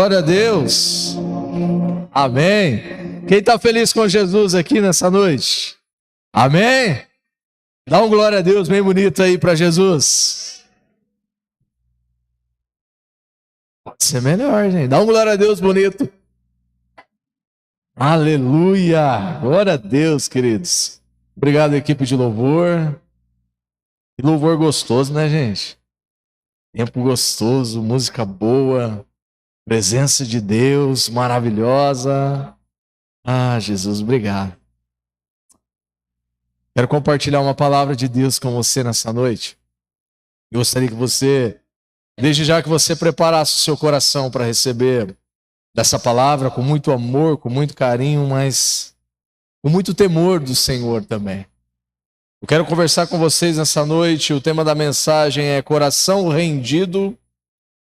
Glória a Deus. Amém. Quem está feliz com Jesus aqui nessa noite? Amém? Dá um glória a Deus bem bonito aí para Jesus. Pode ser melhor, gente. Dá um glória a Deus bonito. Aleluia. Glória a Deus, queridos. Obrigado, equipe de louvor. Que louvor gostoso, né, gente? Tempo gostoso, música boa, presença de Deus maravilhosa. Ah, Jesus, obrigado. Quero compartilhar uma palavra de Deus com você nessa noite. Eu gostaria que você, desde já que você preparasse o seu coração para receber dessa palavra com muito amor, com muito carinho, mas com muito temor do Senhor também. Eu quero conversar com vocês nessa noite. O tema da mensagem é coração rendido,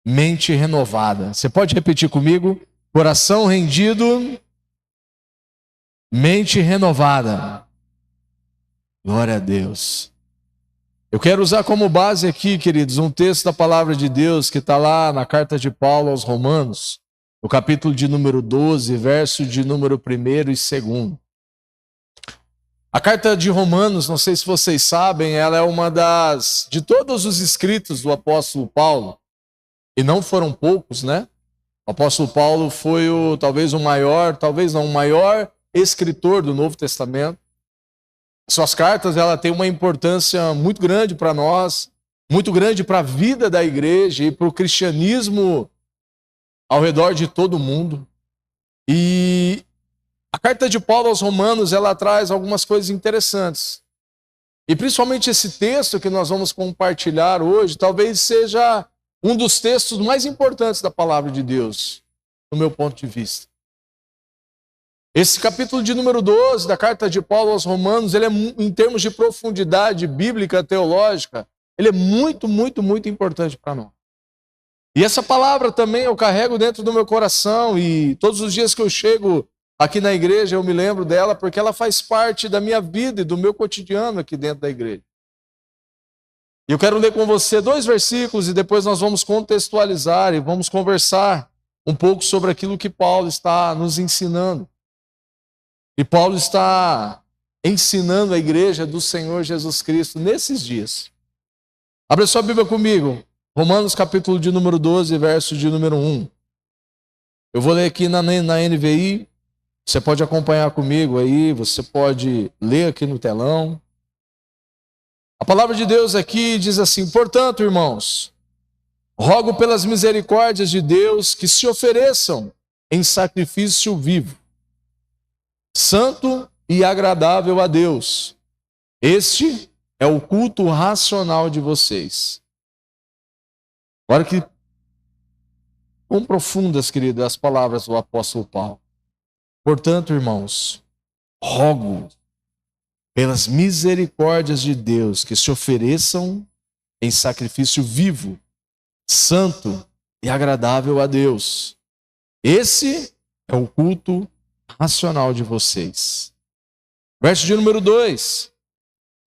mente renovada. Você pode repetir comigo? Coração rendido, mente renovada. Glória a Deus. Eu quero usar como base aqui, queridos, um texto da palavra de Deus que está lá na carta de Paulo aos Romanos, no capítulo de número 12, verso de número 1 e 2. A carta de Romanos, não sei se vocês sabem, ela é uma de todos os escritos do apóstolo Paulo, e não foram poucos, né? O apóstolo Paulo foi talvez o maior escritor do Novo Testamento. Suas cartas, ela tem uma importância muito grande para nós, muito grande para a vida da igreja e para o cristianismo ao redor de todo o mundo. E a carta de Paulo aos Romanos, ela traz algumas coisas interessantes. E principalmente esse texto que nós vamos compartilhar hoje, talvez seja um dos textos mais importantes da palavra de Deus, do meu ponto de vista. Esse capítulo de número 12 da carta de Paulo aos Romanos, ele é, em termos de profundidade bíblica, teológica, ele é muito, muito, muito importante para nós. E essa palavra também eu carrego dentro do meu coração, e todos os dias que eu chego aqui na igreja eu me lembro dela, porque ela faz parte da minha vida e do meu cotidiano aqui dentro da igreja. E eu quero ler com você 2 versículos e depois nós vamos contextualizar e vamos conversar um pouco sobre aquilo que Paulo está nos ensinando. E Paulo está ensinando a igreja do Senhor Jesus Cristo nesses dias. Abra sua Bíblia comigo. Romanos capítulo de número 12, verso de número 1. Eu vou ler aqui na NVI. Você pode acompanhar comigo aí, você pode ler aqui no telão. A palavra de Deus aqui diz assim: portanto, irmãos, rogo pelas misericórdias de Deus que se ofereçam em sacrifício vivo, santo e agradável a Deus. Este é o culto racional de vocês. Olha que quão profundas, queridas, as palavras do apóstolo Paulo. Portanto, irmãos, rogo pelas misericórdias de Deus que se ofereçam em sacrifício vivo, santo e agradável a Deus. Esse é o culto racional de vocês. Verso de número 2.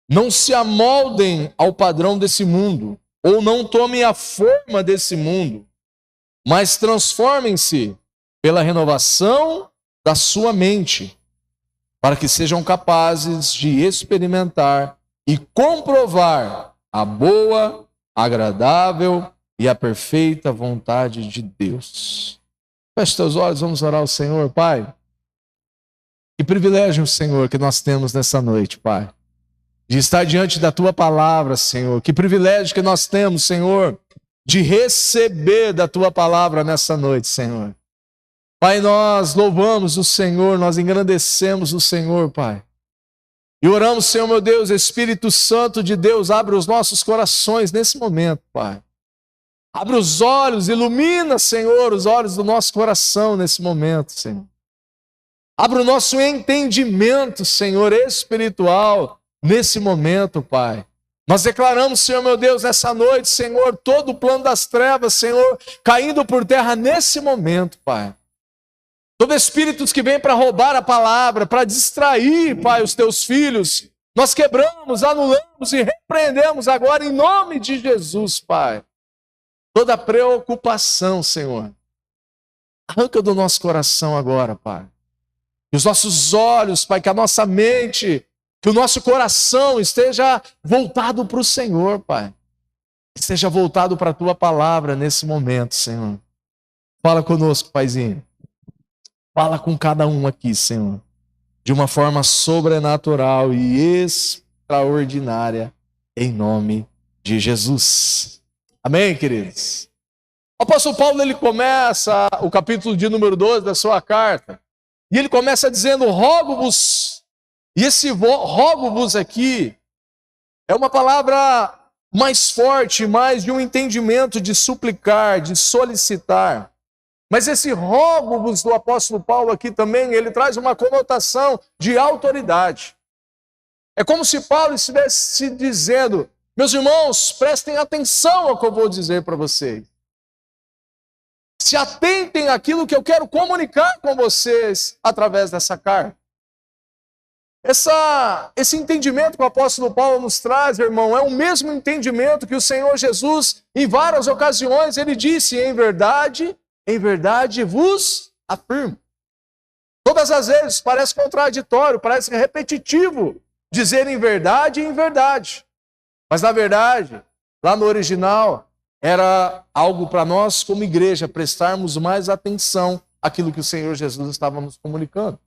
Não se amoldem ao padrão desse mundo, ou não tomem a forma desse mundo, mas transformem-se pela renovação da sua mente, para que sejam capazes de experimentar e comprovar a boa, agradável e a perfeita vontade de Deus. Feche teus olhos, vamos orar ao Senhor. Pai, que privilégio, Senhor, que nós temos nessa noite, Pai, de estar diante da Tua palavra, Senhor. Que privilégio que nós temos, Senhor, de receber da Tua palavra nessa noite, Senhor. Pai, nós louvamos o Senhor, nós engrandecemos o Senhor, Pai. E oramos, Senhor, meu Deus, Espírito Santo de Deus, abre os nossos corações nesse momento, Pai. Abre os olhos, ilumina, Senhor, os olhos do nosso coração nesse momento, Senhor. Abre o nosso entendimento, Senhor, espiritual nesse momento, Pai. Nós declaramos, Senhor, meu Deus, nessa noite, Senhor, todo o plano das trevas, Senhor, caindo por terra nesse momento, Pai. Todo espírito que vem para roubar a palavra, para distrair, Pai, os teus filhos, nós quebramos, anulamos e repreendemos agora em nome de Jesus, Pai. Toda preocupação, Senhor, Arranca do nosso coração agora, Pai. Que os nossos olhos, Pai, que a nossa mente, que o nosso coração esteja voltado para o Senhor, Pai. Esteja voltado para a Tua palavra nesse momento, Senhor. Fala conosco, Paizinho. Fala com cada um aqui, Senhor. De uma forma sobrenatural e extraordinária, em nome de Jesus. Amém, queridos? O apóstolo Paulo, ele começa o capítulo de número 12 da sua carta, e ele começa dizendo, rogo-vos. E esse rogo-vos aqui é uma palavra mais forte, mais de um entendimento de suplicar, de solicitar. Mas esse rogo-vos do apóstolo Paulo aqui também, ele traz uma conotação de autoridade. É como se Paulo estivesse dizendo, meus irmãos, prestem atenção ao que eu vou dizer para vocês. Se atentem àquilo que eu quero comunicar com vocês através dessa carta. Esse entendimento que o apóstolo Paulo nos traz, irmão, é o mesmo entendimento que o Senhor Jesus, em várias ocasiões, ele disse, em verdade vos afirmo. Todas as vezes parece contraditório, parece repetitivo dizer em verdade e em verdade. Mas na verdade, lá no original, era algo para nós como igreja prestarmos mais atenção àquilo que o Senhor Jesus estava nos comunicando.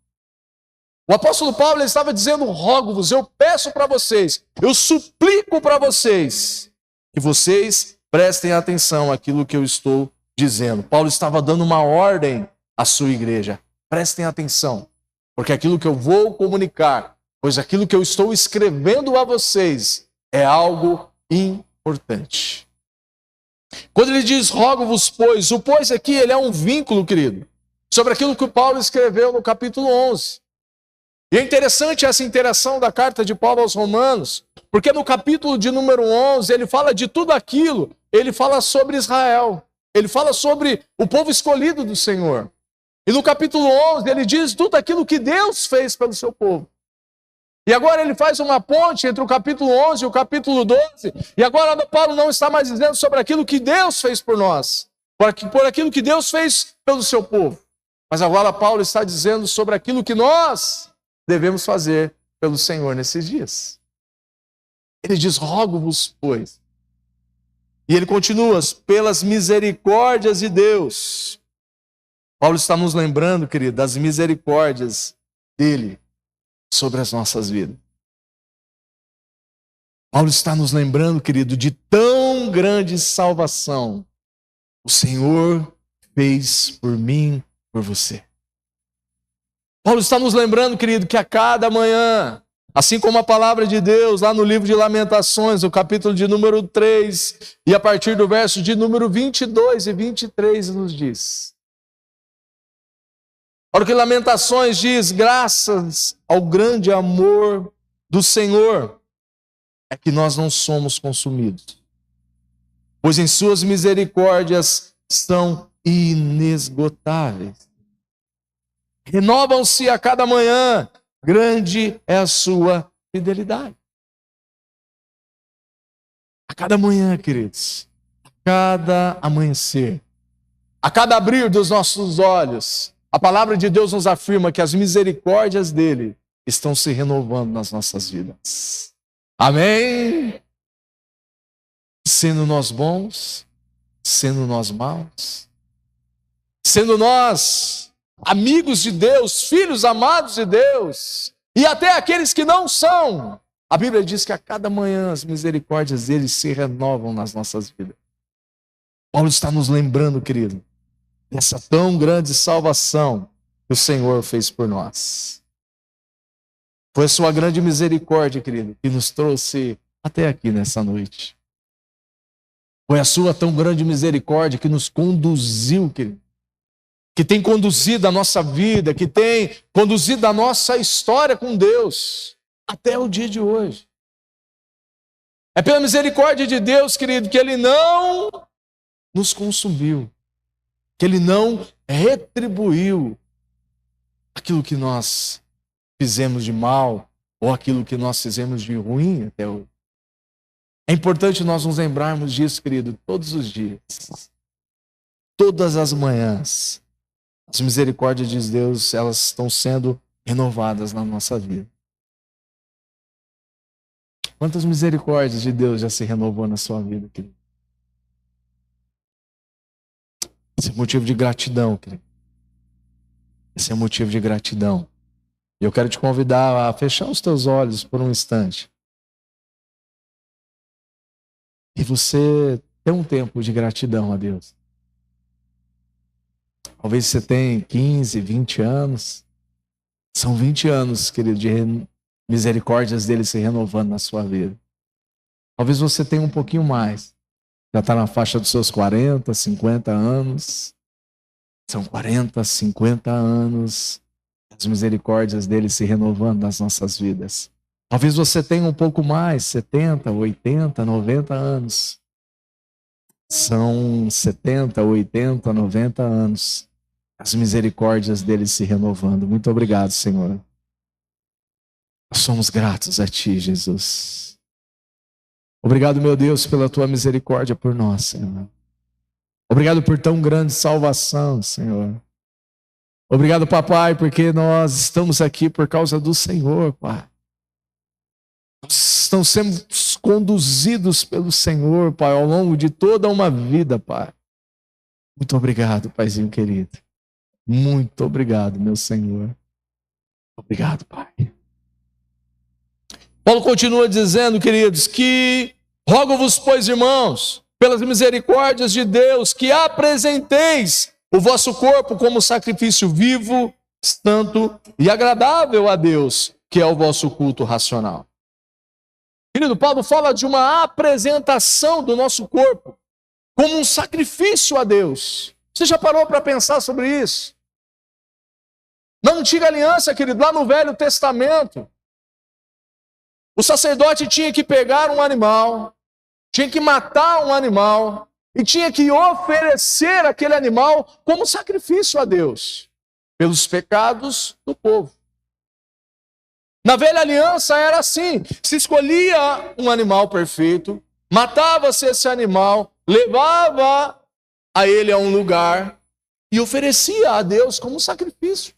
O apóstolo Paulo, ele estava dizendo, rogo-vos, eu peço para vocês, eu suplico para vocês, que vocês prestem atenção àquilo que eu estou dizendo. Paulo estava dando uma ordem à sua igreja. Prestem atenção, porque aquilo que eu vou comunicar, pois aquilo que eu estou escrevendo a vocês é algo importante. Quando ele diz rogo-vos, pois, o pois aqui ele é um vínculo, querido, sobre aquilo que Paulo escreveu no capítulo 11. E é interessante essa interação da carta de Paulo aos Romanos, porque no capítulo de número 11 ele fala de tudo aquilo, ele fala sobre Israel. Ele fala sobre o povo escolhido do Senhor. E no capítulo 11 ele diz tudo aquilo que Deus fez pelo seu povo. E agora ele faz uma ponte entre o capítulo 11 e o capítulo 12. E agora Paulo não está mais dizendo sobre aquilo que Deus fez por nós. Por aquilo que Deus fez pelo seu povo. Mas agora Paulo está dizendo sobre aquilo que nós devemos fazer pelo Senhor nesses dias. Ele diz, rogo-vos, pois. E ele continua, pelas misericórdias de Deus. Paulo está nos lembrando, querido, das misericórdias dele sobre as nossas vidas. Paulo está nos lembrando, querido, de tão grande salvação o Senhor fez por mim, por você. Paulo está nos lembrando, querido, que a cada manhã, assim como a palavra de Deus, lá no livro de Lamentações, o capítulo de número 3, e a partir do verso de número 22 e 23 nos diz. Olha o que Lamentações diz, graças ao grande amor do Senhor, é que nós não somos consumidos, pois em suas misericórdias são inesgotáveis. Renovam-se a cada manhã, grande é a sua fidelidade. A cada manhã, queridos, a cada amanhecer, a cada abrir dos nossos olhos, a palavra de Deus nos afirma que as misericórdias dele estão se renovando nas nossas vidas. Amém? Sendo nós bons, sendo nós maus, sendo nós amigos de Deus, filhos amados de Deus, e até aqueles que não são. A Bíblia diz que a cada manhã as misericórdias dele se renovam nas nossas vidas. Paulo está nos lembrando, querido, dessa tão grande salvação que o Senhor fez por nós. Foi a sua grande misericórdia, querido, que nos trouxe até aqui nessa noite. Foi a sua tão grande misericórdia que nos conduziu, querido, que tem conduzido a nossa vida, que tem conduzido a nossa história com Deus até o dia de hoje. É pela misericórdia de Deus, querido, que Ele não nos consumiu, que Ele não retribuiu aquilo que nós fizemos de mal ou aquilo que nós fizemos de ruim até hoje. É importante nós nos lembrarmos disso, querido, todos os dias, todas as manhãs. As misericórdias de Deus, elas estão sendo renovadas na nossa vida. Quantas misericórdias de Deus já se renovou na sua vida, querido? Esse é motivo de gratidão, querido. Esse é motivo de gratidão. E eu quero te convidar a fechar os teus olhos por um instante. E você ter um tempo de gratidão a Deus. Talvez você tenha 15, 20 anos. São 20 anos, querido, de misericórdias dele se renovando na sua vida. Talvez você tenha um pouquinho mais. Já está na faixa dos seus 40, 50 anos. São 40, 50 anos. As misericórdias dele se renovando nas nossas vidas. Talvez você tenha um pouco mais, 70, 80, 90 anos. São 70, 80, 90 anos. As misericórdias dele se renovando. Muito obrigado, Senhor. Nós somos gratos a Ti, Jesus. Obrigado, meu Deus, pela Tua misericórdia por nós, Senhor. Obrigado por tão grande salvação, Senhor. Obrigado, papai, porque nós estamos aqui por causa do Senhor, Pai. Nós estamos sendo conduzidos pelo Senhor, Pai, ao longo de toda uma vida, Pai. Muito obrigado, Paizinho querido. Muito obrigado, meu Senhor. Obrigado, Pai. Paulo continua dizendo, queridos, que rogo-vos, pois, irmãos, pelas misericórdias de Deus, que apresenteis o vosso corpo como sacrifício vivo, santo e agradável a Deus, que é o vosso culto racional. Querido, Paulo fala de uma apresentação do nosso corpo como um sacrifício a Deus. Você já parou para pensar sobre isso? Na antiga aliança, querido, lá no Velho Testamento, o sacerdote tinha que pegar um animal, tinha que matar um animal e tinha que oferecer aquele animal como sacrifício a Deus, pelos pecados do povo. Na Velha Aliança era assim, se escolhia um animal perfeito, matava-se esse animal, levava a ele a um lugar e oferecia a Deus como sacrifício.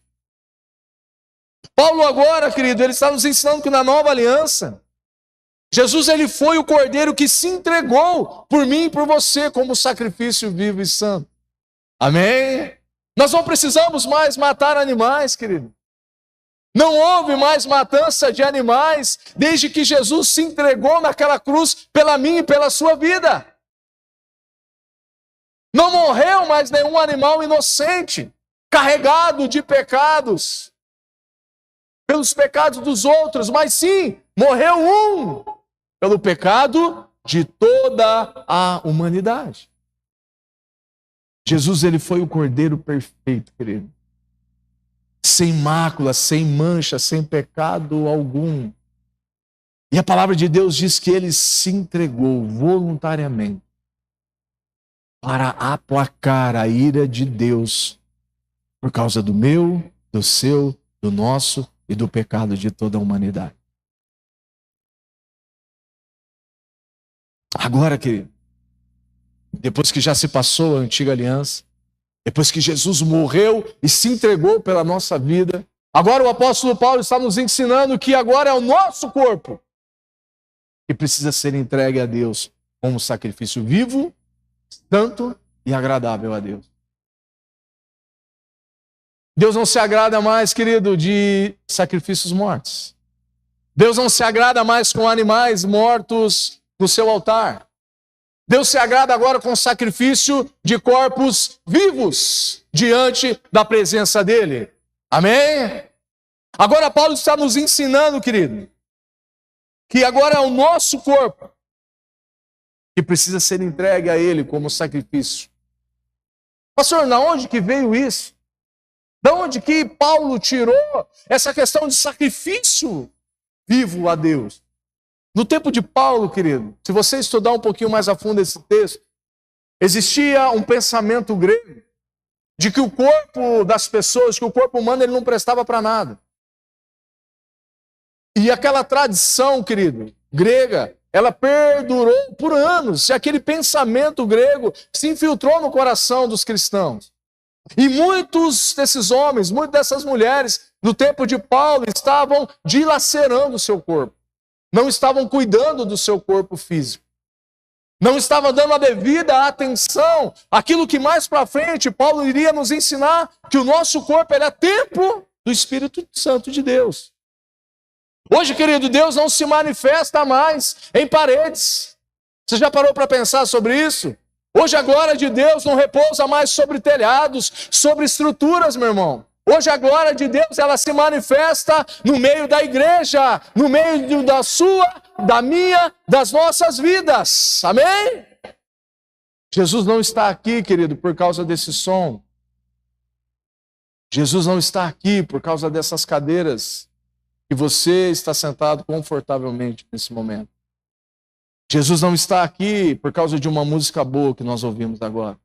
Paulo agora, querido, ele está nos ensinando que na Nova Aliança, Jesus ele foi o cordeiro que se entregou por mim e por você como sacrifício vivo e santo. Amém? Nós não precisamos mais matar animais, querido. Não houve mais matança de animais desde que Jesus se entregou naquela cruz pela minha e pela sua vida. Não morreu mais nenhum animal inocente, carregado de pecados, pelos pecados dos outros, mas sim, morreu um pelo pecado de toda a humanidade. Jesus, ele foi o cordeiro perfeito, querido. Sem mácula, sem mancha, sem pecado algum. E a palavra de Deus diz que ele se entregou voluntariamente para aplacar a ira de Deus por causa do meu, do seu, do nosso e do pecado de toda a humanidade. Agora, querido, depois que já se passou a antiga aliança, depois que Jesus morreu e se entregou pela nossa vida, agora o apóstolo Paulo está nos ensinando que agora é o nosso corpo que precisa ser entregue a Deus como sacrifício vivo, santo e agradável a Deus. Deus não se agrada mais, querido, de sacrifícios mortos. Deus não se agrada mais com animais mortos no seu altar. Deus se agrada agora com o sacrifício de corpos vivos diante da presença dele. Amém? Agora Paulo está nos ensinando, querido, que agora é o nosso corpo que precisa ser entregue a ele como sacrifício. Pastor, de onde que veio isso? De onde que Paulo tirou essa questão de sacrifício vivo a Deus? No tempo de Paulo, querido, se você estudar um pouquinho mais a fundo esse texto, existia um pensamento grego de que o corpo das pessoas, que o corpo humano, ele não prestava para nada. E aquela tradição, querido, grega, ela perdurou por anos. E aquele pensamento grego se infiltrou no coração dos cristãos. E muitos desses homens, muitas dessas mulheres, no tempo de Paulo, estavam dilacerando o seu corpo. Não estavam cuidando do seu corpo físico. Não estavam dando a devida atenção àquilo que mais para frente Paulo iria nos ensinar, que o nosso corpo ele é templo do Espírito Santo de Deus. Hoje, querido, Deus não se manifesta mais em paredes. Você já parou para pensar sobre isso? Hoje a glória de Deus não repousa mais sobre telhados, sobre estruturas, meu irmão. Hoje a glória de Deus, ela se manifesta no meio da igreja, no meio da sua, da minha, das nossas vidas. Amém? Jesus não está aqui, querido, por causa desse som. Jesus não está aqui por causa dessas cadeiras que você está sentado confortavelmente nesse momento. Jesus não está aqui por causa de uma música boa que nós ouvimos agora.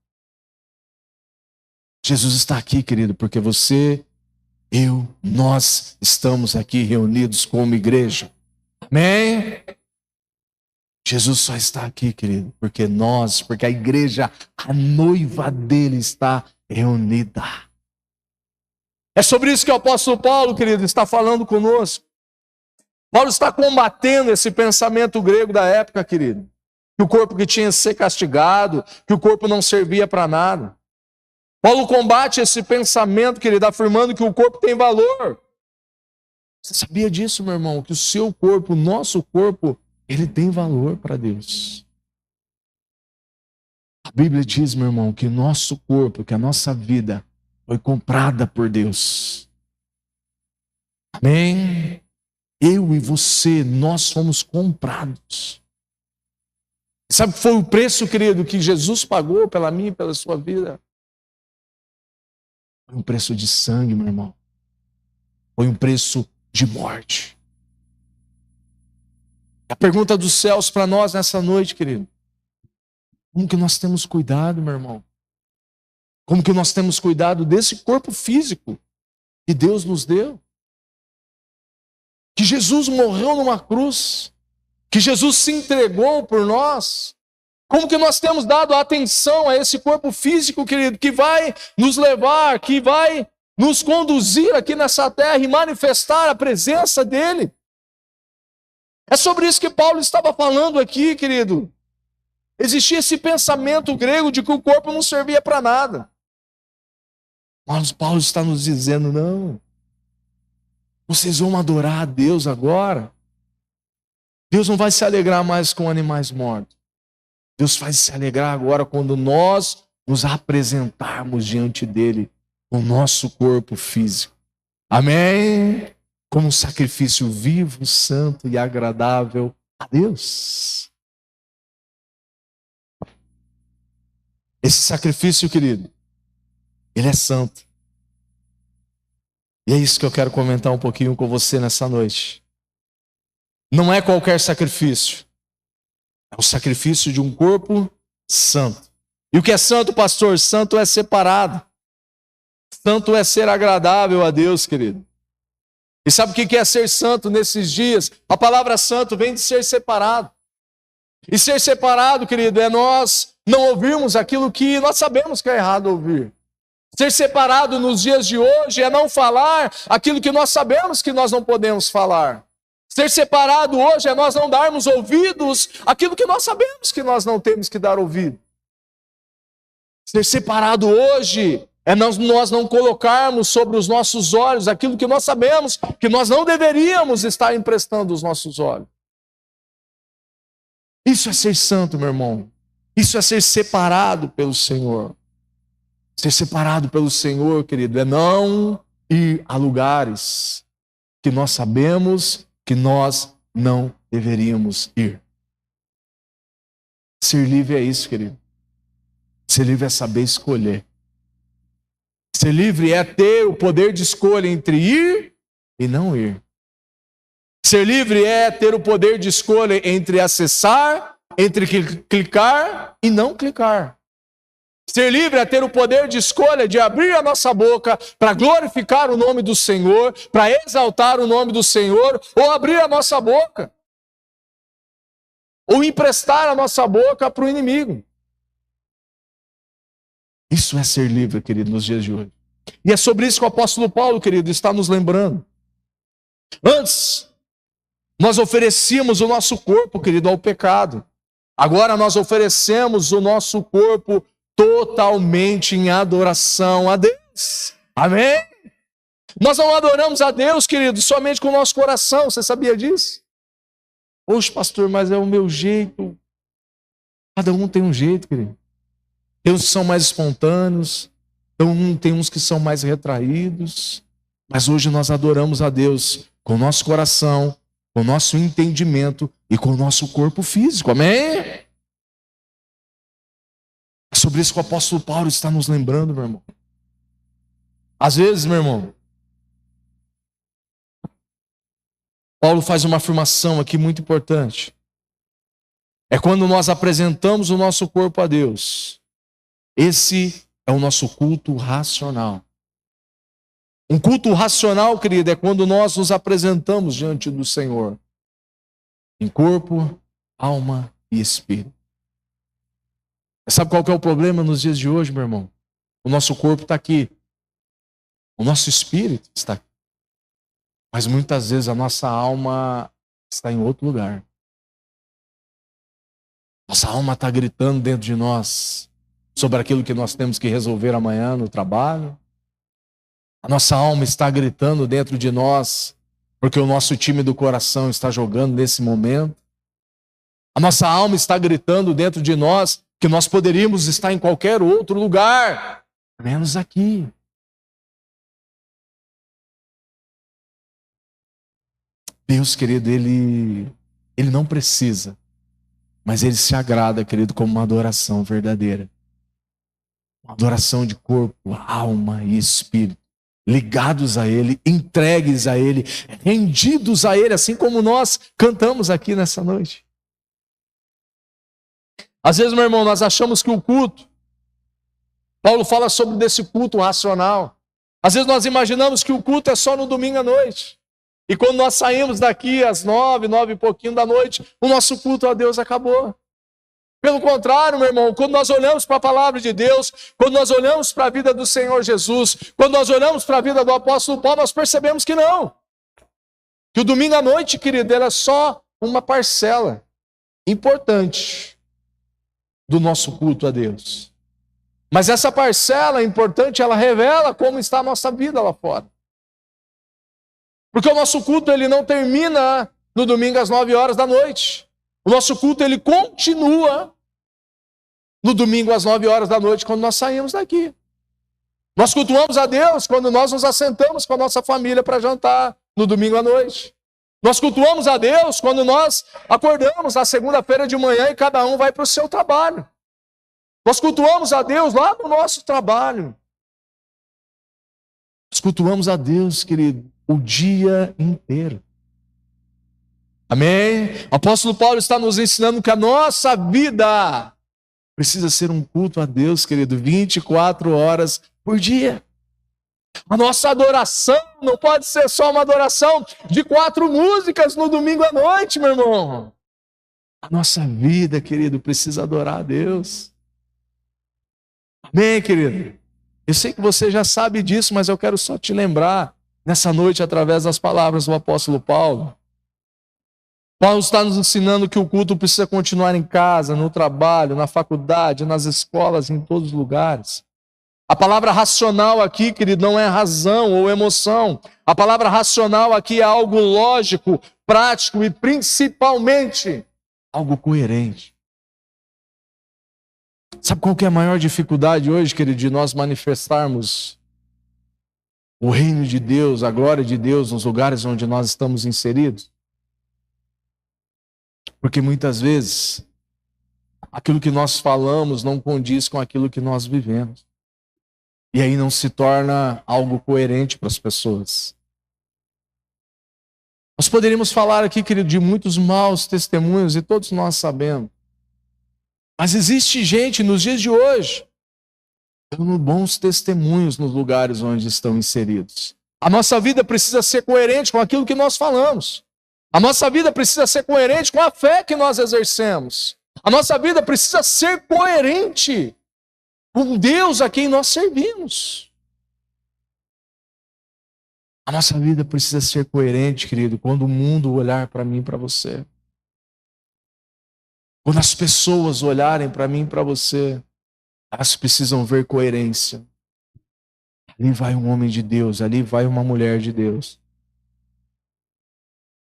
Jesus está aqui, querido, porque você, eu, nós estamos aqui reunidos como igreja. Amém? Jesus só está aqui, querido, porque a igreja, a noiva dele está reunida. É sobre isso que o apóstolo Paulo, querido, está falando conosco. Paulo está combatendo esse pensamento grego da época, querido. Que o corpo que tinha que ser castigado, que o corpo não servia para nada. Paulo combate esse pensamento, querido, afirmando que o corpo tem valor. Você sabia disso, meu irmão? Que o seu corpo, o nosso corpo, ele tem valor para Deus. A Bíblia diz, meu irmão, que o nosso corpo, que a nossa vida foi comprada por Deus. Amém? Eu e você, nós fomos comprados. Sabe que foi o preço, querido, que Jesus pagou pela minha e pela sua vida? Foi um preço de sangue, meu irmão. Foi um preço de morte. A pergunta dos céus para nós nessa noite, querido. Como que nós temos cuidado, meu irmão? Como que nós temos cuidado desse corpo físico que Deus nos deu? Que Jesus morreu numa cruz, que Jesus se entregou por nós. Como que nós temos dado atenção a esse corpo físico, querido, que vai nos levar, que vai nos conduzir aqui nessa terra e manifestar a presença dele? É sobre isso que Paulo estava falando aqui, querido. Existia esse pensamento grego de que o corpo não servia para nada. Mas Paulo está nos dizendo, não. Vocês vão adorar a Deus agora. Deus não vai se alegrar mais com animais mortos. Deus vai se alegrar agora quando nós nos apresentarmos diante dele com o nosso corpo físico. Amém? Como um sacrifício vivo, santo e agradável a Deus. Esse sacrifício, querido, ele é santo. E é isso que eu quero comentar um pouquinho com você nessa noite. Não é qualquer sacrifício. É o sacrifício de um corpo santo. E o que é santo, pastor? Santo é separado. Santo é ser agradável a Deus, querido. E sabe o que é ser santo nesses dias? A palavra santo vem de ser separado. E ser separado, querido, é nós não ouvirmos aquilo que nós sabemos que é errado ouvir. Ser separado nos dias de hoje é não falar aquilo que nós sabemos que nós não podemos falar. Ser separado hoje é nós não darmos ouvidos àquilo que nós sabemos que nós não temos que dar ouvido. Ser separado hoje é nós não colocarmos sobre os nossos olhos aquilo que nós sabemos que nós não deveríamos estar emprestando os nossos olhos. Isso é ser santo, meu irmão. Isso é ser separado pelo Senhor. Ser separado pelo Senhor, querido, é não ir a lugares que nós sabemos que nós não deveríamos ir. Ser livre é isso, querido. Ser livre é saber escolher. Ser livre é ter o poder de escolha entre ir e não ir. Ser livre é ter o poder de escolha entre acessar, entre clicar e não clicar. Ser livre é ter o poder de escolha de abrir a nossa boca para glorificar o nome do Senhor, para exaltar o nome do Senhor, ou abrir a nossa boca, ou emprestar a nossa boca para o inimigo. Isso é ser livre, querido, nos dias de hoje. E é sobre isso que o apóstolo Paulo, querido, está nos lembrando. Antes, nós oferecíamos o nosso corpo, querido, ao pecado. Agora nós oferecemos o nosso corpo totalmente em adoração a Deus. Amém? Nós não adoramos a Deus, querido, somente com o nosso coração. Você sabia disso? Poxa, pastor, mas é o meu jeito. Cada um tem um jeito, querido. Tem uns que são mais espontâneos, tem uns que são mais retraídos. Mas hoje nós adoramos a Deus com o nosso coração, com o nosso entendimento e com o nosso corpo físico. Amém? É sobre isso que o apóstolo Paulo está nos lembrando, meu irmão. Às vezes, meu irmão, Paulo faz uma afirmação aqui muito importante. É quando nós apresentamos o nosso corpo a Deus. Esse é o nosso culto racional. Um culto racional, querido, é quando nós nos apresentamos diante do Senhor. Em corpo, alma e espírito. Sabe qual que é o problema nos dias de hoje, meu irmão? O nosso corpo está aqui. O nosso espírito está aqui. Mas muitas vezes a nossa alma está em outro lugar. Nossa alma está gritando dentro de nós sobre aquilo que nós temos que resolver amanhã no trabalho. A nossa alma está gritando dentro de nós porque o nosso time do coração está jogando nesse momento. A nossa alma está gritando dentro de nós que nós poderíamos estar em qualquer outro lugar, menos aqui. Deus, querido, Ele não precisa, mas Ele se agrada, querido, como uma adoração verdadeira. Uma adoração de corpo, alma e espírito. Ligados a Ele, entregues a Ele, rendidos a Ele, assim como nós cantamos aqui nessa noite. Às vezes, meu irmão, nós achamos que o culto, Paulo fala sobre desse culto racional. Às vezes nós imaginamos que o culto é só no domingo à noite. E quando nós saímos daqui às 9 e pouquinho da noite, o nosso culto a Deus acabou. Pelo contrário, meu irmão, quando nós olhamos para a palavra de Deus, quando nós olhamos para a vida do Senhor Jesus, quando nós olhamos para a vida do apóstolo Paulo, nós percebemos que não. Que o domingo à noite, querido, era só uma parcela importante do nosso culto a Deus. Mas essa parcela importante, ela revela como está a nossa vida lá fora. Porque o nosso culto, ele não termina no domingo às 9 horas da noite. O nosso culto, ele continua no domingo às 9 horas da noite, quando nós saímos daqui. Nós cultuamos a Deus quando nós nos assentamos com a nossa família para jantar no domingo à noite. Nós cultuamos a Deus quando nós acordamos na segunda-feira de manhã e cada um vai para o seu trabalho. Nós cultuamos a Deus lá no nosso trabalho. Nós cultuamos a Deus, querido, o dia inteiro. Amém? O apóstolo Paulo está nos ensinando que a nossa vida precisa ser um culto a Deus, querido, 24 horas por dia. A nossa adoração não pode ser só uma adoração de 4 músicas no domingo à noite, meu irmão. A nossa vida, querido, precisa adorar a Deus. Amém, querido? Eu sei que você já sabe disso, mas eu quero só te lembrar nessa noite através das palavras do apóstolo Paulo. Paulo está nos ensinando que o culto precisa continuar em casa, no trabalho, na faculdade, nas escolas, em todos os lugares. A palavra racional aqui, querido, não é razão ou emoção. A palavra racional aqui é algo lógico, prático e principalmente algo coerente. Sabe qual que é a maior dificuldade hoje, querido, de nós manifestarmos o reino de Deus, a glória de Deus nos lugares onde nós estamos inseridos? Porque muitas vezes aquilo que nós falamos não condiz com aquilo que nós vivemos. E aí não se torna algo coerente para as pessoas. Nós poderíamos falar aqui, querido, de muitos maus testemunhos, e todos nós sabemos. Mas existe gente nos dias de hoje dando bons testemunhos nos lugares onde estão inseridos. A nossa vida precisa ser coerente com aquilo que nós falamos. A nossa vida precisa ser coerente com a fé que nós exercemos. A nossa vida precisa ser coerente com Deus a quem nós servimos. A nossa vida precisa ser coerente, querido, quando o mundo olhar para mim e para você. Quando as pessoas olharem para mim e para você, elas precisam ver coerência. Ali vai um homem de Deus, ali vai uma mulher de Deus.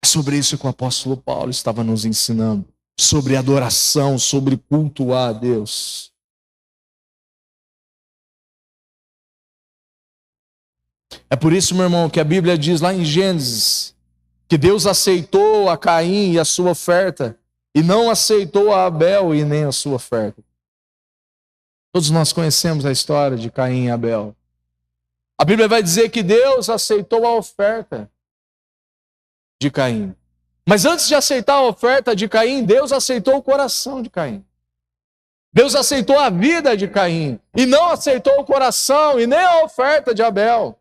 É sobre isso que o apóstolo Paulo estava nos ensinando. Sobre adoração, sobre cultuar a Deus. É por isso, meu irmão, que a Bíblia diz lá em Gênesis que Deus aceitou a Caim e a sua oferta e não aceitou a Abel e nem a sua oferta. Todos nós conhecemos a história de Caim e Abel. A Bíblia vai dizer que Deus aceitou a oferta de Caim. Mas antes de aceitar a oferta de Caim, Deus aceitou o coração de Caim. Deus aceitou a vida de Caim e não aceitou o coração e nem a oferta de Abel.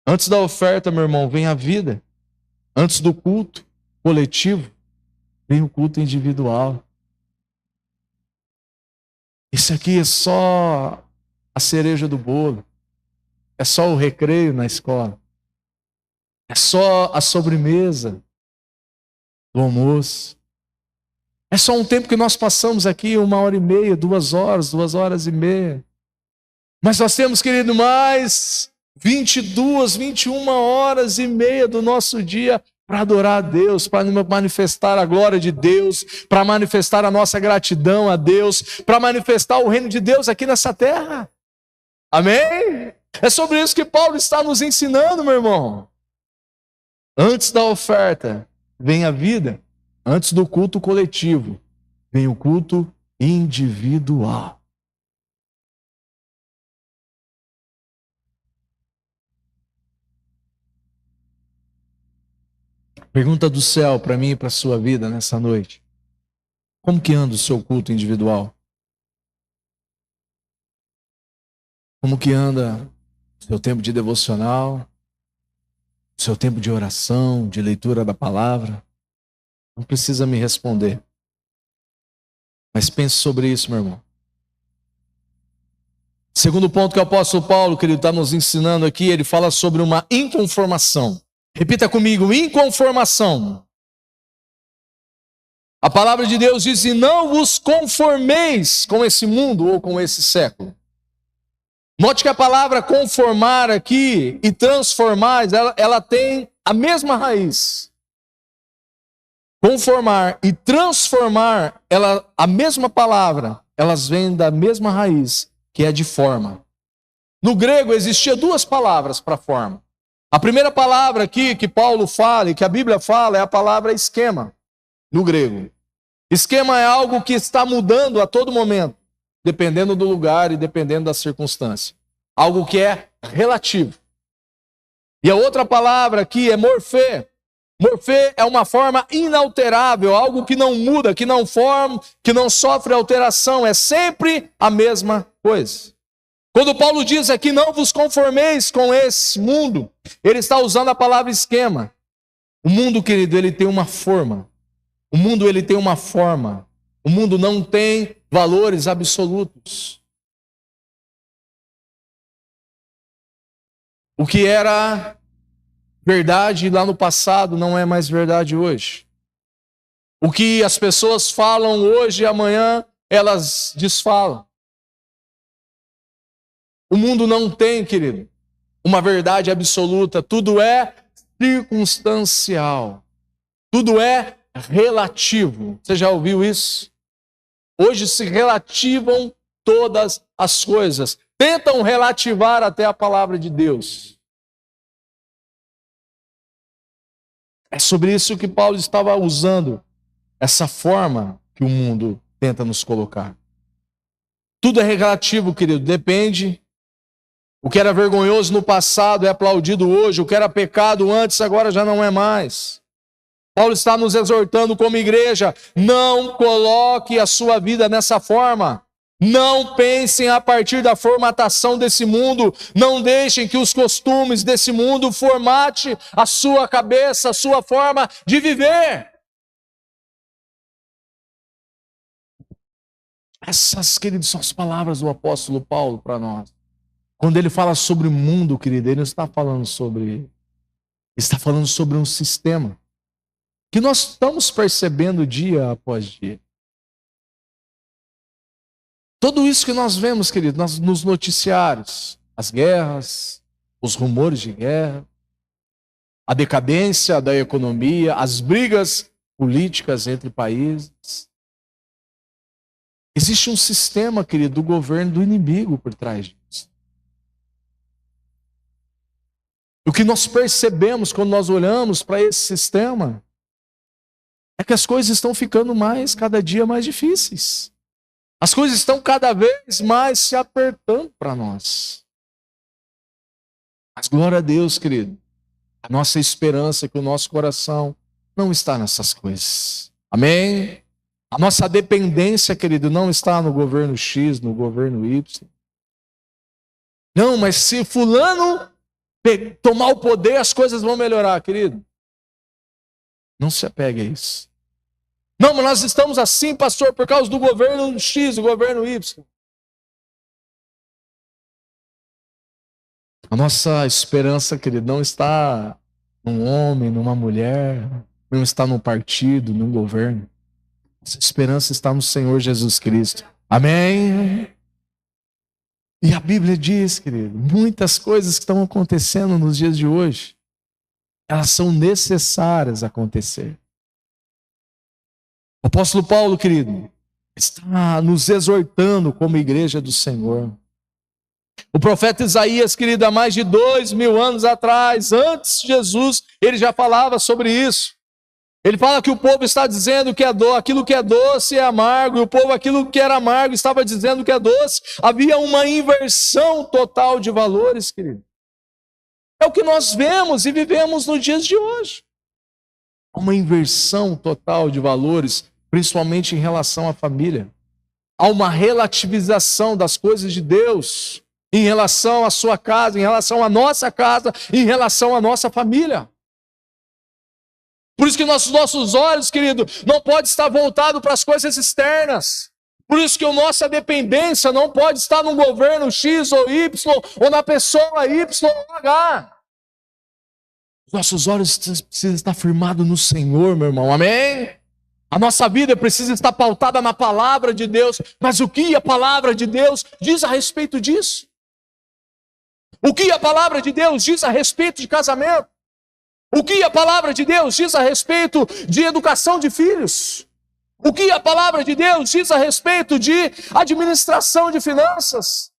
Antes da oferta, meu irmão, vem a vida. Antes do culto coletivo, vem o culto individual. Isso aqui é só a cereja do bolo. É só o recreio na escola. É só a sobremesa do almoço. É só um tempo que nós passamos aqui, 1h30, 2 horas, 2 horas e meia. Mas nós temos, querido, mais 22, 21 horas e meia do nosso dia para adorar a Deus, para manifestar a glória de Deus, para manifestar a nossa gratidão a Deus, para manifestar o reino de Deus aqui nessa terra. Amém? É sobre isso que Paulo está nos ensinando, meu irmão. Antes da oferta vem a vida, antes do culto coletivo vem o culto individual. Pergunta do céu para mim e para a sua vida nessa noite. Como que anda o seu culto individual? Como que anda o seu tempo de devocional? O seu tempo de oração, de leitura da palavra? Não precisa me responder. Mas pense sobre isso, meu irmão. Segundo ponto que o apóstolo Paulo, querido, está nos ensinando aqui, ele fala sobre uma inconformação. Repita comigo, inconformação. A palavra de Deus diz, e não vos conformeis com esse mundo ou com esse século. Note que a palavra conformar aqui e transformar, ela tem a mesma raiz. Conformar e transformar, a mesma palavra, elas vêm da mesma raiz, que é de forma. No grego existia 2 palavras para forma. A primeira palavra aqui que Paulo fala e que a Bíblia fala é a palavra esquema, no grego. Esquema é algo que está mudando a todo momento, dependendo do lugar e dependendo da circunstância. Algo que é relativo. E a outra palavra aqui é morfê. Morfê é uma forma inalterável, algo que não muda, que não forma, que não sofre alteração, é sempre a mesma coisa. Quando Paulo diz aqui, não vos conformeis com esse mundo, ele está usando a palavra esquema. O mundo, querido, ele tem uma forma. O mundo, ele tem uma forma. O mundo não tem valores absolutos. O que era verdade lá no passado não é mais verdade hoje. O que as pessoas falam hoje e amanhã, elas desfalam. O mundo não tem, querido, uma verdade absoluta. Tudo é circunstancial. Tudo é relativo. Você já ouviu isso? Hoje se relativam todas as coisas. Tentam relativar até a palavra de Deus. É sobre isso que Paulo estava usando, essa forma que o mundo tenta nos colocar. Tudo é relativo, querido, depende. O que era vergonhoso no passado é aplaudido hoje, o que era pecado antes agora já não é mais. Paulo está nos exortando como igreja, não coloque a sua vida nessa forma. Não pensem a partir da formatação desse mundo, não deixem que os costumes desse mundo formate a sua cabeça, a sua forma de viver. Essas, queridos, são as palavras do apóstolo Paulo para nós. Quando ele fala sobre o mundo, querido, ele não está falando sobre... Está falando sobre um sistema que nós estamos percebendo dia após dia. Tudo isso que nós vemos, querido, nos noticiários, as guerras, os rumores de guerra, a decadência da economia, as brigas políticas entre países. Existe um sistema, querido, do governo do inimigo por trás disso. O que nós percebemos quando nós olhamos para esse sistema é que as coisas estão ficando cada dia mais difíceis. As coisas estão cada vez mais se apertando para nós. Mas glória a Deus, querido. A nossa esperança é que o nosso coração não está nessas coisas. Amém? A nossa dependência, querido, não está no governo X, no governo Y. Não, mas se fulano tomar o poder, as coisas vão melhorar, querido. Não se apegue a isso. Não, mas nós estamos assim, pastor, por causa do governo X, do governo Y. A nossa esperança, querido, não está num homem, numa mulher, não está num partido, num governo. Nossa esperança está no Senhor Jesus Cristo. Amém? E a Bíblia diz, querido, muitas coisas que estão acontecendo nos dias de hoje, elas são necessárias acontecer. O apóstolo Paulo, querido, está nos exortando como igreja do Senhor. O profeta Isaías, querido, há mais de 2000 anos atrás, antes de Jesus, ele já falava sobre isso. Ele fala que o povo está dizendo que aquilo que é doce é amargo, e o povo aquilo que era amargo estava dizendo que é doce. Havia uma inversão total de valores, querido. É o que nós vemos e vivemos nos dias de hoje. Uma inversão total de valores, principalmente em relação à família. Há uma relativização das coisas de Deus em relação à sua casa, em relação à nossa casa, em relação à nossa família. Por isso que nossos olhos, querido, não pode estar voltado para as coisas externas. Por isso que a nossa dependência não pode estar no governo X ou Y, ou na pessoa Y ou H. Nossos olhos precisam estar firmados no Senhor, meu irmão. Amém? A nossa vida precisa estar pautada na palavra de Deus. Mas o que a palavra de Deus diz a respeito disso? O que a palavra de Deus diz a respeito de casamento? O que a palavra de Deus diz a respeito de educação de filhos? O que a palavra de Deus diz a respeito de administração de finanças?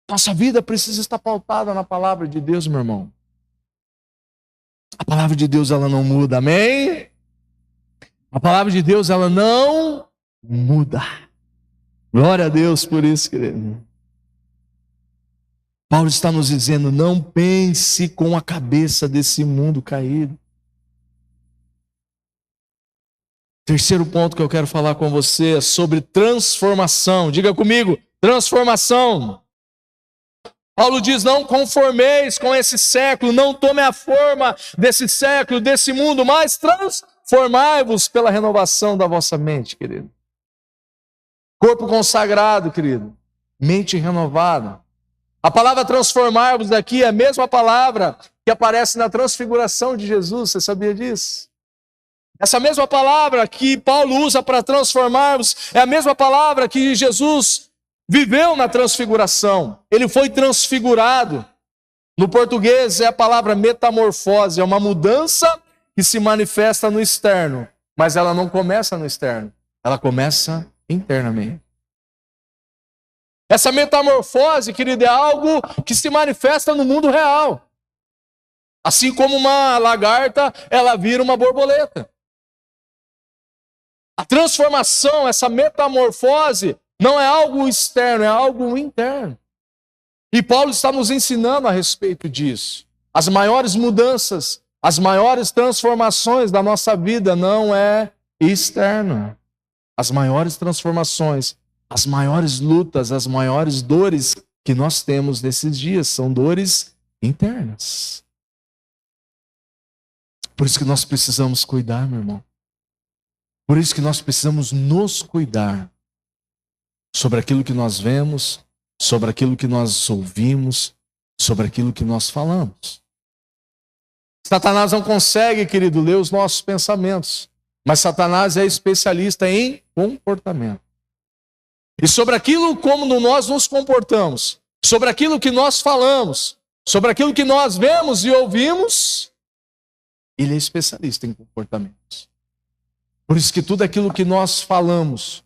Nossa vida precisa estar pautada na palavra de Deus, meu irmão. A palavra de Deus, ela não muda, amém? A palavra de Deus, ela não muda. Glória a Deus por isso, querido. Paulo está nos dizendo, não pense com a cabeça desse mundo caído. Terceiro ponto que eu quero falar com você é sobre transformação. Diga comigo, transformação. Paulo diz, não conformeis com esse século, não tome a forma desse século, desse mundo, mas transformai-vos pela renovação da vossa mente, querido. Corpo consagrado, querido. Mente renovada. A palavra transformar-vos aqui é a mesma palavra que aparece na transfiguração de Jesus. Você sabia disso? Essa mesma palavra que Paulo usa para transformar-vos é a mesma palavra que Jesus viveu na transfiguração. Ele foi transfigurado. No português é a palavra metamorfose. É uma mudança que se manifesta no externo. Mas ela não começa no externo. Ela começa internamente. Essa metamorfose, querido, é algo que se manifesta no mundo real. Assim como uma lagarta, ela vira uma borboleta. A transformação, essa metamorfose, não é algo externo, é algo interno. E Paulo está nos ensinando a respeito disso. As maiores mudanças, as maiores transformações da nossa vida não é externo. As maiores transformações, as maiores lutas, as maiores dores que nós temos nesses dias são dores internas. Por isso que nós precisamos cuidar, meu irmão. Por isso que nós precisamos nos cuidar. sobre aquilo que nós vemos, sobre aquilo que nós ouvimos, sobre aquilo que nós falamos. Satanás não consegue, querido, ler os nossos pensamentos, mas Satanás é especialista em comportamento. E sobre aquilo como nós nos comportamos, sobre aquilo que nós falamos, sobre aquilo que nós vemos e ouvimos, ele é especialista em comportamentos. Por isso que tudo aquilo que nós falamos,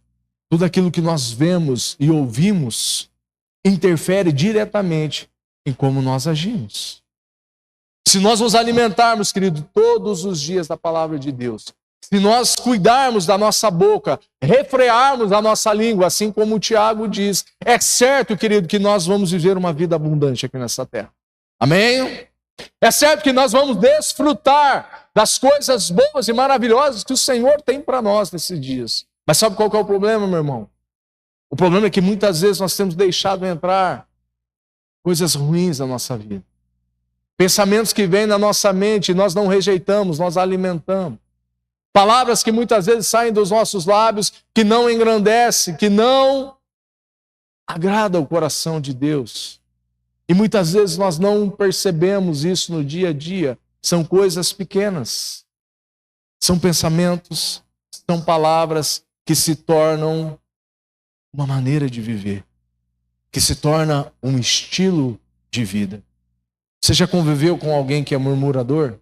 tudo aquilo que nós vemos e ouvimos, interfere diretamente em como nós agimos. Se nós nos alimentarmos, querido, todos os dias da palavra de Deus, se nós cuidarmos da nossa boca, refrearmos a nossa língua, assim como o Tiago diz, é certo, querido, que nós vamos viver uma vida abundante aqui nessa terra. Amém? É certo que nós vamos desfrutar das coisas boas e maravilhosas que o Senhor tem para nós nesses dias. Mas sabe qual que é o problema, meu irmão? O problema é que muitas vezes nós temos deixado entrar coisas ruins na nossa vida. Pensamentos que vêm na nossa mente, nós não rejeitamos, nós alimentamos. Palavras que muitas vezes saem dos nossos lábios, que não engrandecem, que não agradam o coração de Deus. E muitas vezes nós não percebemos isso no dia a dia. São coisas pequenas. São pensamentos, são palavras que se tornam uma maneira de viver, que se torna um estilo de vida. Você já conviveu com alguém que é murmurador?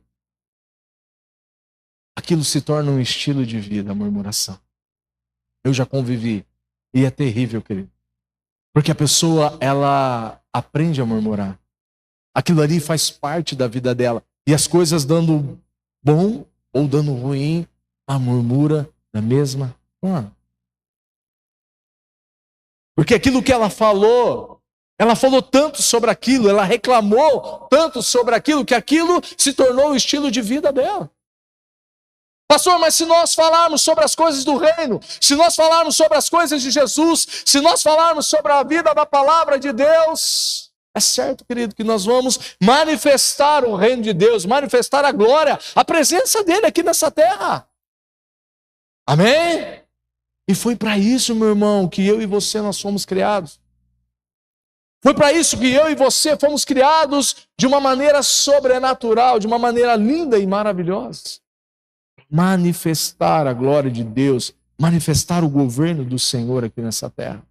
Aquilo se torna um estilo de vida, a murmuração. Eu já convivi. E é terrível, querido. Porque a pessoa, ela aprende a murmurar. Aquilo ali faz parte da vida dela. E as coisas dando bom ou dando ruim, ela murmura da mesma forma. Porque aquilo que ela falou tanto sobre aquilo, ela reclamou tanto sobre aquilo, que aquilo se tornou o estilo de vida dela. Pastor, mas se nós falarmos sobre as coisas do reino, se nós falarmos sobre as coisas de Jesus, se nós falarmos sobre a vida da palavra de Deus, é certo, querido, que nós vamos manifestar o reino de Deus, manifestar a glória, a presença dele aqui nessa terra. Amém? E foi para isso, meu irmão, que eu e você nós fomos criados. Foi para isso que eu e você fomos criados de uma maneira sobrenatural, de uma maneira linda e maravilhosa. Manifestar a glória de Deus, manifestar o governo do Senhor aqui nessa terra.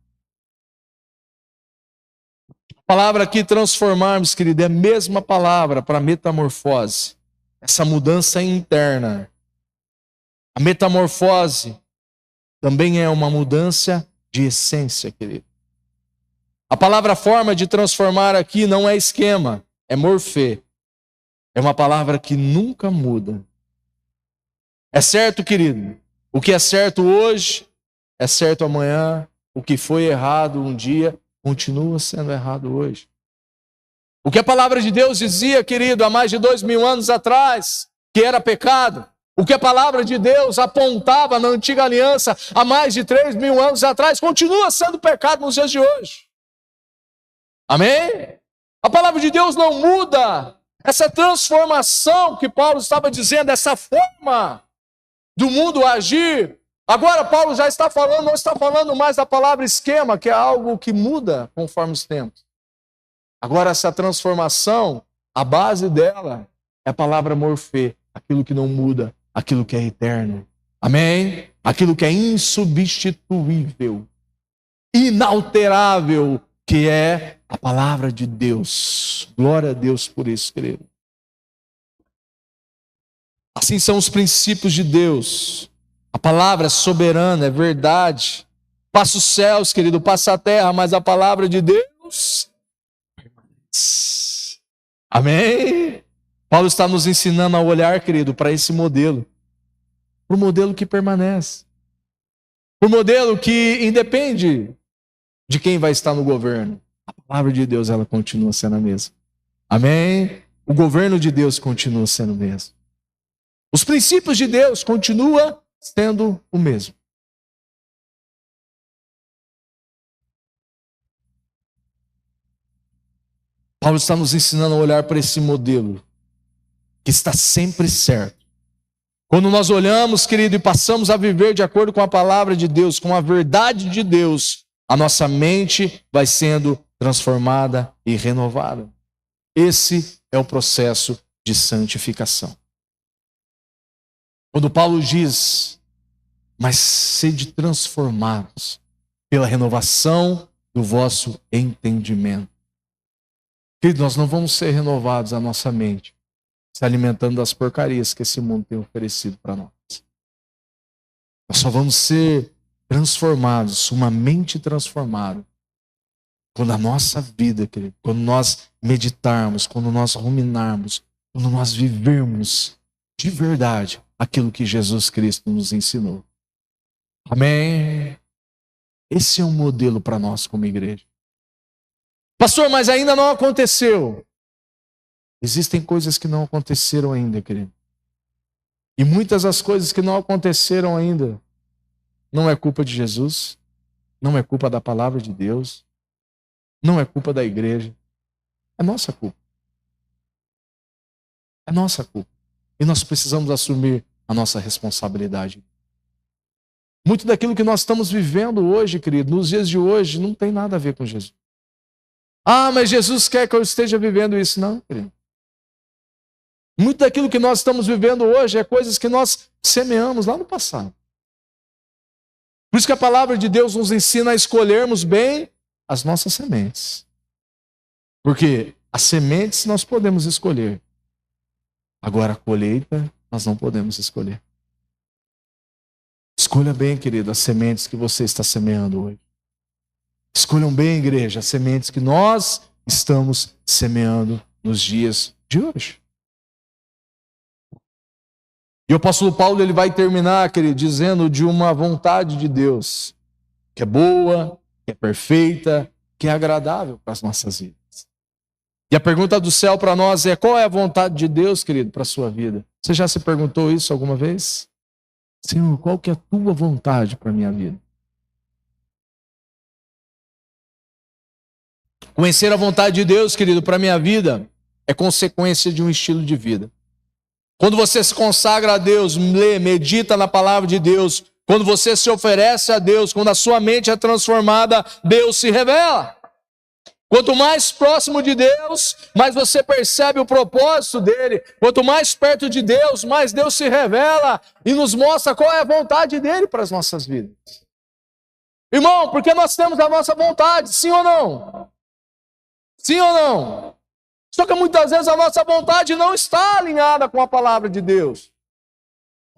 A palavra aqui, transformarmos, querido, é a mesma palavra para metamorfose. Essa mudança interna. A metamorfose também é uma mudança de essência, querido. A palavra forma de transformar aqui não é esquema, é morfê. É uma palavra que nunca muda. É certo, querido, o que é certo hoje, é certo amanhã. O que foi errado um dia, continua sendo errado hoje. O que a palavra de Deus dizia, querido, há mais de 2000 anos atrás, que era pecado. O que a palavra de Deus apontava na antiga aliança, há mais de 3000 anos atrás, continua sendo pecado nos dias de hoje. Amém? A palavra de Deus não muda. Essa transformação que Paulo estava dizendo, essa forma do mundo agir. Agora Paulo já está falando, não está falando mais da palavra esquema, que é algo que muda conforme os tempos. Agora essa transformação, a base dela é a palavra morfê, aquilo que não muda, aquilo que é eterno. Amém? Aquilo que é insubstituível, inalterável, que é a palavra de Deus. Glória a Deus por isso, querido. Assim são os princípios de Deus. A palavra é soberana, é verdade. Passa os céus, querido, passa a terra, mas a palavra de Deus permanece. Amém? Paulo está nos ensinando a olhar, querido, para esse modelo. Para o modelo que permanece. Para o modelo que independe de quem vai estar no governo. A palavra de Deus, ela continua sendo a mesma. Amém? O governo de Deus continua sendo o mesmo. Os princípios de Deus continuam sendo o mesmo. Paulo está nos ensinando a olhar para esse modelo que está sempre certo. Quando nós olhamos, querido, e passamos a viver de acordo com a palavra de Deus, com a verdade de Deus, A nossa mente vai sendo transformada e renovada. Esse é o processo de santificação. Quando Paulo diz, mas sede transformados pela renovação do vosso entendimento. Querido, nós não vamos ser renovados a nossa mente se alimentando das porcarias que esse mundo tem oferecido para nós. Nós só vamos ser transformados, uma mente transformada, quando a nossa vida, querido, quando nós meditarmos, quando nós ruminarmos, quando nós vivermos de verdade aquilo que Jesus Cristo nos ensinou. Amém? Esse é um modelo para nós como igreja. Pastor, mas ainda não aconteceu. Existem coisas que não aconteceram ainda, querido. E muitas das coisas que não aconteceram ainda não é culpa de Jesus, não é culpa da palavra de Deus, não é culpa da igreja. É nossa culpa. É nossa culpa. E nós precisamos assumir a nossa responsabilidade. Muito daquilo que nós estamos vivendo hoje, querido, nos dias de hoje, não tem nada a ver com Jesus. Ah, mas Jesus quer que eu esteja vivendo isso. Não, querido. Muito daquilo que nós estamos vivendo hoje é coisas que nós semeamos lá no passado. Por isso que a palavra de Deus nos ensina a escolhermos bem as nossas sementes. Porque as sementes nós podemos escolher. Agora a colheita nós não podemos escolher. Escolha bem, querido, as sementes que você está semeando hoje. Escolham bem, igreja, as sementes que nós estamos semeando nos dias de hoje. E o apóstolo Paulo ele vai terminar, querido, dizendo de uma vontade de Deus, que é boa, que é perfeita, que é agradável para as nossas vidas. E a pergunta do céu para nós é, qual é a vontade de Deus, querido, para a sua vida? Você já se perguntou isso alguma vez? Senhor, qual que é a tua vontade para a minha vida? Conhecer a vontade de Deus, querido, para a minha vida é consequência de um estilo de vida. Quando você se consagra a Deus, lê, medita na palavra de Deus, quando você se oferece a Deus, quando a sua mente é transformada, Deus se revela. Quanto mais próximo de Deus, mais você percebe o propósito dele. Quanto mais perto de Deus, mais Deus se revela e nos mostra qual é a vontade dele para as nossas vidas. Irmão, porque nós temos a nossa vontade, sim ou não? Sim ou não? Só que muitas vezes a nossa vontade não está alinhada com a palavra de Deus.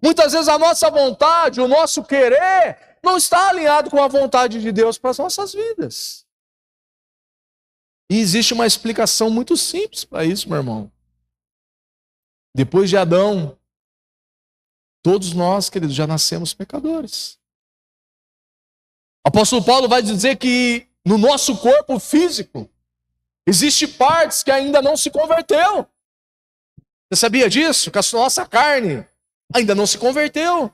Muitas vezes a nossa vontade, o nosso querer, não está alinhado com a vontade de Deus para as nossas vidas. E existe uma explicação muito simples para isso, meu irmão. Depois de Adão, todos nós, queridos, já nascemos pecadores. O apóstolo Paulo vai dizer que no nosso corpo físico, existem partes que ainda não se converteu. Você sabia disso? Que a nossa carne ainda não se converteu.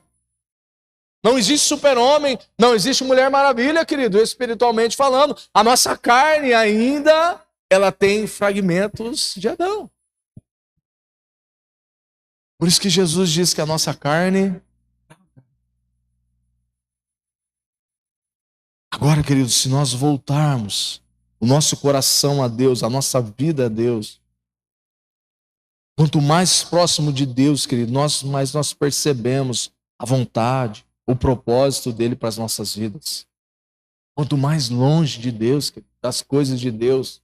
Não existe super-homem, não existe mulher maravilha, querido, espiritualmente falando. A nossa carne ainda, ela tem fragmentos de Adão. Por isso que Jesus diz que a nossa carne... Agora, querido, se nós voltarmos o nosso coração a Deus, a nossa vida a Deus, quanto mais próximo de Deus, querido, mais nós percebemos a vontade, o propósito dele para as nossas vidas. Quanto mais longe de Deus, das coisas de Deus,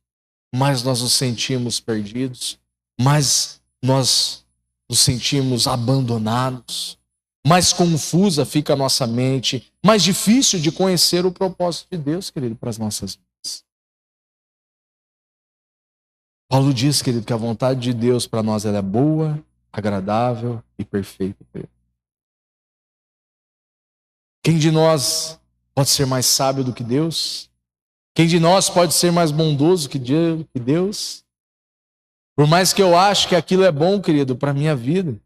mais nós nos sentimos perdidos, mais nós nos sentimos abandonados, mais confusa fica a nossa mente, mais difícil de conhecer o propósito de Deus, querido, para as nossas vidas. Paulo diz, querido, que a vontade de Deus para nós ela é boa, agradável e perfeita. Quem de nós pode ser mais sábio do que Deus? Quem de nós pode ser mais bondoso que Deus? Por mais que eu ache que aquilo é bom, querido, para a minha vida,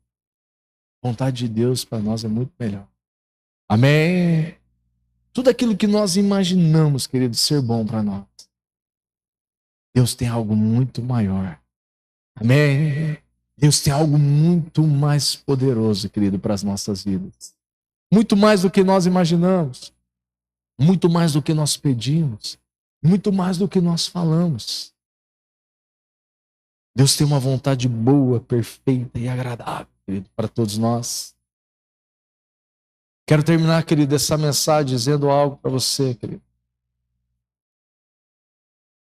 a vontade de Deus para nós é muito melhor. Amém? Tudo aquilo que nós imaginamos, querido, ser bom para nós, Deus tem algo muito maior. Amém? Deus tem algo muito mais poderoso, querido, para as nossas vidas. Muito mais do que nós imaginamos. muito mais do que nós pedimos, muito mais do que nós falamos. Deus tem uma vontade boa, perfeita e agradável, querido, para todos nós. Quero terminar, querido, essa mensagem dizendo algo para você, querido.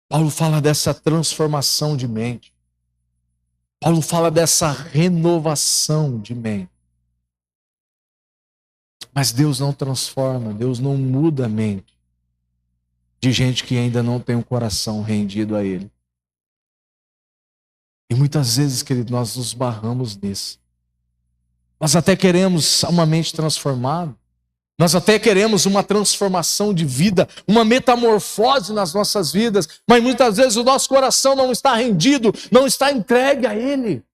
Paulo fala dessa transformação de mente. Paulo fala dessa renovação de mente. Mas Deus não transforma, Deus não muda a mente de gente que ainda não tem um coração rendido a Ele. E muitas vezes, querido, nós nos barramos nisso. Nós até queremos uma mente transformada. Nós até queremos uma transformação de vida, uma metamorfose nas nossas vidas, mas muitas vezes o nosso coração não está rendido, não está entregue a Ele.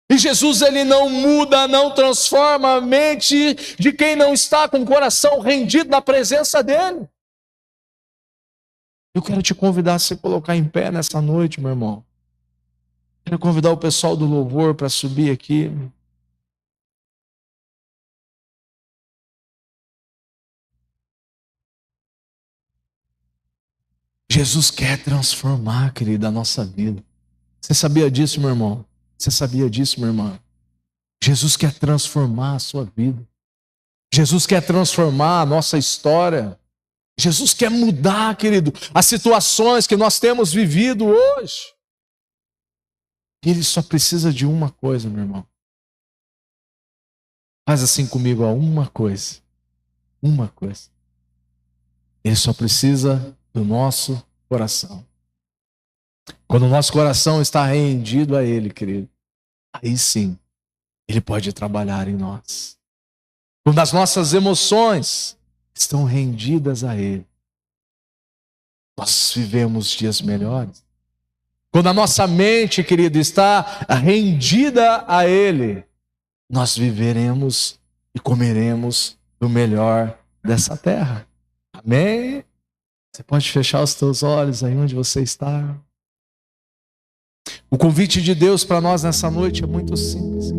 E Jesus, Ele não muda, não transforma a mente de quem não está com o coração rendido na presença dEle. Eu quero te convidar a se colocar em pé nessa noite, meu irmão. Quero convidar o pessoal do louvor para subir aqui. Jesus quer transformar, querida, a nossa vida. Você sabia disso, meu irmão? Você sabia disso, minha irmã? Jesus quer transformar a sua vida. Jesus quer transformar a nossa história. Jesus quer mudar, querido, as situações que nós temos vivido hoje. E Ele só precisa de uma coisa, meu irmão. Faz assim comigo, ó, uma coisa. Uma coisa. Ele só precisa do nosso coração. Quando o nosso coração está rendido a Ele, querido, aí sim, Ele pode trabalhar em nós. Quando as nossas emoções estão rendidas a Ele, nós vivemos dias melhores. Quando a nossa mente, querido, está rendida a Ele, nós viveremos e comeremos do melhor dessa terra. Amém? Você pode fechar os teus olhos aí onde você está. O convite de Deus para nós nessa noite é muito simples.